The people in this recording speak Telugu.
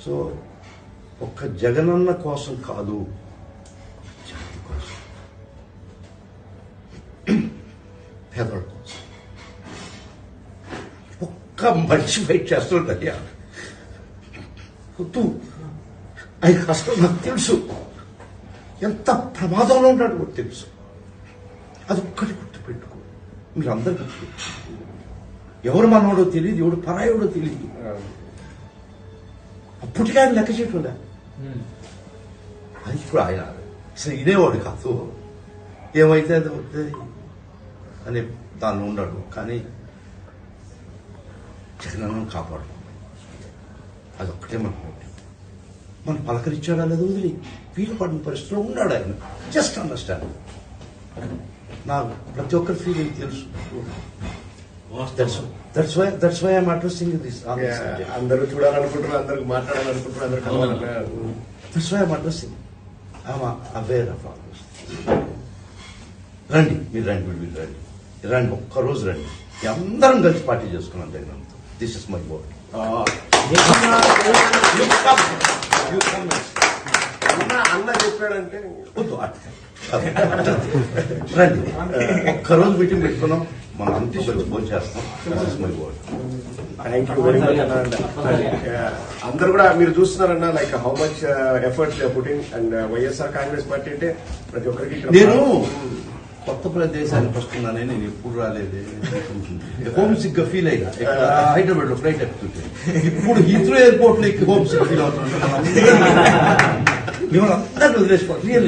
సో ఒక్క జగనన్న కోసం కాదు, జాతి కోసం, పేదల కోసం ఒక్క మనిషి ఫైట్ చేస్తుంటయ్యా. వద్దు, ఆయన కష్టం నాకు తెలుసు, ఎంత ప్రమాదంలో ఉంటాడు కూడా తెలుసు. అది ఒక్కటి గుర్తుపెట్టుకో, మీరు అందరు గుర్తుపెట్టుకో. ఎవరు మనోడో తెలియదు, ఎవడు పరాయోడో తెలియదు. అప్పటికే ఆయన లెక్క చేయకుండా అది ఇప్పుడు ఆయన అసలు ఇదేవాడు కాదు, ఏమైతే అది అవుతుంది అని దాన్ని ఉన్నాడు. కానీ జగనన్నను కాపాడు, అదొక్కటే మనం పలకరించాడు అనేది వదిలి వీలు పడిన పరిస్థితిలో ఉన్నాడు ఆయన. Just understand. నాకు ప్రతి ఒక్కరి ఫీలింగ్ తెలుసు. That's why I'm addressing this. అందరూ చూడాలనుకుంటున్నారు, అందరికి మాట్లాడాలనుకుంటున్నారు, అందరు కలవాలనుకుంటున్నారు. That's why I'm addressing. I'm aware of all this. రండి, మీరు రండి, మీరు రండి, రండి, ఒక్కరోజు రండి, అందరం కలిసి పార్టీ చేసుకున్నాం జగన్తో. This is my board. అన్న చెప్పాడంటే వద్దు, రండి, ఒక్కరోజు మీటింగ్ పెట్టుకున్నాం, మనం అంతా కలిసి భోజనం చేస్తాం. This is my board. Thank you very much అన్న. అందరు కూడా మీరు చూస్తున్నారన్న, like how much efforts putting. And YSR Congress Party అంటే ప్రతి ఒక్కరికి నేను కొత్త ప్రదేశానికి వస్తున్నానే, నేను ఎప్పుడు రాలేదు. హోమ్ సిక్ గా ఫీల్ అయినా హైదరాబాద్ లో ఫ్లైట్ ఎక్కుతుంటే, ఇప్పుడు హీత్రో ఎయిర్పోర్ట్ లో హోమ్ సిక్ ఫీల్ అవుతుంటే మిమ్మల్ని అందరినీ వదిలేసుకోవాలి. రియల్లీ